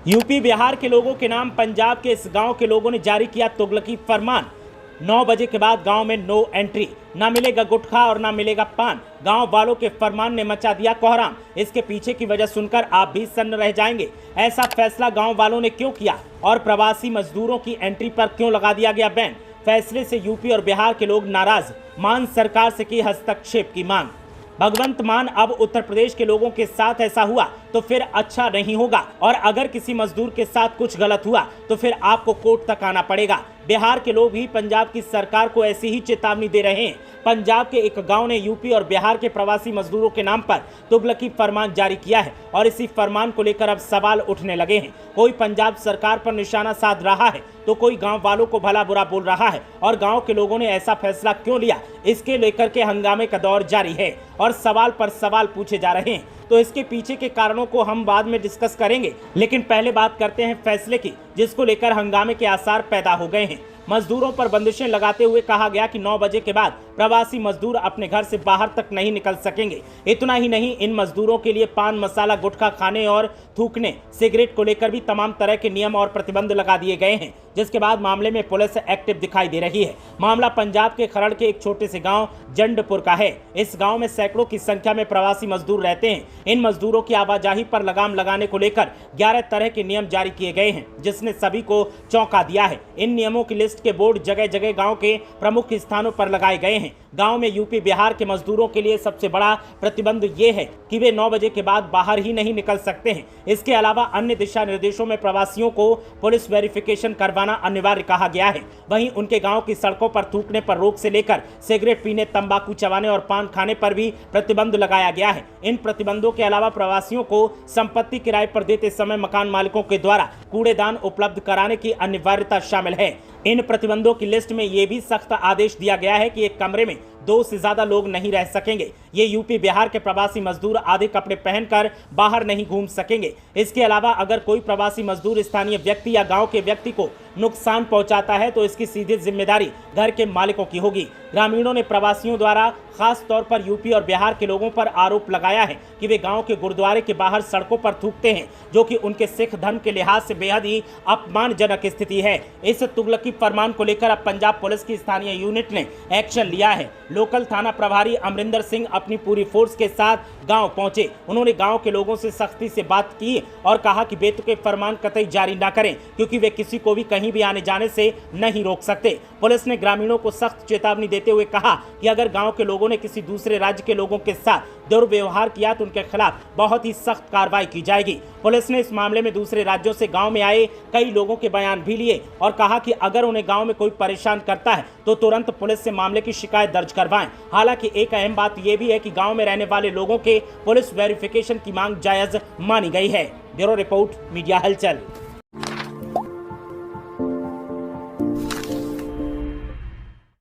UP Bihar के लोगों के नाम पंजाब के इस गांव के लोगों ने जारी किया तुगलकी फरमान। 9 बजे के बाद गांव में नो एंट्री, ना मिलेगा गुटखा और ना मिलेगा पान। गांव वालों के फरमान ने मचा दिया कोहराम। इसके पीछे की वजह सुनकर आप भी सन्न रह जाएंगे। ऐसा फैसला गांव वालों ने क्यों किया और प्रवासी मजदूरों की एंट्री पर क्यों लगा दिया गया बैन? फैसले से यूपी और बिहार के लोग नाराज, मान सरकार से की हस्तक्षेप की मांग। भगवंत मान, अब उत्तर प्रदेश के लोगों के साथ ऐसा हुआ तो फिर अच्छा नहीं होगा, और अगर किसी मजदूर के साथ कुछ गलत हुआ तो फिर आपको कोर्ट तक आना पड़ेगा। बिहार के लोग ही पंजाब की सरकार को ऐसी ही चेतावनी दे रहे हैं। पंजाब के एक गांव ने यूपी और बिहार के प्रवासी मजदूरों के नाम पर तुगलकी फरमान जारी किया है और इसी फरमान को लेकर अब सवाल उठने लगे हैं। कोई पंजाब सरकार पर निशाना साध रहा है तो कोई गांव वालों को भला बुरा बोल रहा है, और गांव के लोगों ने ऐसा फैसला क्यों लिया, इसके लेकर के हंगामे का दौर जारी है और सवाल पर सवाल पूछे जा रहे हैं। तो इसके पीछे के कारणों को हम बाद में डिस्कस करेंगे, लेकिन पहले बात करते हैं फैसले की, जिसको लेकर हंगामे के आसार पैदा हो गए हैं। मजदूरों पर बंदिशें लगाते हुए कहा गया कि 9 बजे के बाद प्रवासी मजदूर अपने घर से बाहर तक नहीं निकल सकेंगे। इतना ही नहीं, इन मजदूरों के लिए पान मसाला, गुटखा खाने और थूकने, सिगरेट को लेकर भी तमाम तरह के नियम और प्रतिबंध लगा दिए गए हैं, जिसके बाद मामले में पुलिस एक्टिव दिखाई दे रही है। मामला पंजाब के खरड़ के एक छोटे से गांव जंडपुर का है। इस गांव में सैकड़ों की संख्या में प्रवासी मजदूर रहते हैं। इन मजदूरों की आवाजाही पर लगाम लगाने को लेकर 11 तरह के नियम जारी किए गए हैं, जिसने सभी को चौंका दिया है। इन नियमों की लिस्ट के बोर्ड जगह जगह गांव के प्रमुख स्थानों पर लगाए गए हैं। गांव में यूपी बिहार के मजदूरों के लिए सबसे बड़ा प्रतिबंध ये है कि वे 9 बजे के बाद बाहर ही नहीं निकल सकते हैं। इसके अलावा अन्य दिशा निर्देशों में प्रवासियों को पुलिस वेरिफिकेशन करवाना अनिवार्य कहा गया है। वहीं उनके गांव की सड़कों पर थूकने पर रोक से लेकर सिगरेट पीने, तंबाकू चबाने और पान खाने पर भी प्रतिबंध लगाया गया है। इन प्रतिबंधों के अलावा प्रवासियों को संपत्ति किराए पर देते समय मकान मालिकों के द्वारा कूड़ेदान उपलब्ध कराने की अनिवार्यता शामिल है। इन प्रतिबंधों की लिस्ट में यह भी सख्त आदेश दिया गया है कि एक कमरे में 2 से ज्यादा लोग नहीं रह सकेंगे। ये यूपी बिहार के प्रवासी मजदूर आधे कपड़े पहनकर बाहर नहीं घूम सकेंगे। इसके अलावा अगर कोई प्रवासी मजदूर स्थानीय व्यक्ति या गांव के व्यक्ति को नुकसान पहुंचाता है तो इसकी सीधी जिम्मेदारी घर के मालिकों की होगी। ग्रामीणों ने प्रवासियों द्वारा खास तौर पर यूपी और बिहार के लोगों पर आरोप लगाया है कि वे गांव के गुरुद्वारे के बाहर सड़कों पर थूकते हैं, जो कि उनके सिख धर्म के लिहाज से बेहद ही अपमानजनक स्थिति है। इस तुगलकी फरमान को लेकर अब पंजाब पुलिस की स्थानीय यूनिट ने एक्शन लिया है। लोकल थाना प्रभारी अमरिंदर सिंह अपनी पूरी फोर्स के साथ गांव पहुंचे। उन्होंने गांव के लोगों से सख्ती से बात की और कहा कि बेतुके फरमान कतई जारी ना करें, क्योंकि वे किसी को भी कहीं भी आने जाने से नहीं रोक सकते। पुलिस ने ग्रामीणों को सख्त चेतावनी देते हुए कहा कि अगर गांव के लोगों ने किसी दूसरे राज्य के लोगों के साथ दुर्व्यवहार किया तो उनके खिलाफ बहुत ही सख्त कार्रवाई की जाएगी। पुलिस ने इस मामले में दूसरे राज्यों से गांव में आए कई लोगों के बयान भी लिए और कहा कि अगर उन्हें गांव में कोई परेशान करता है तो तुरंत पुलिस से मामले की शिकायत दर्ज करवाएं। हालांकि एक अहम बात यह भी है कि गांव में रहने वाले लोगों के पुलिस वेरिफिकेशन की मांग जायज मानी गई है। ब्यूरो रिपोर्ट, मीडिया हलचल।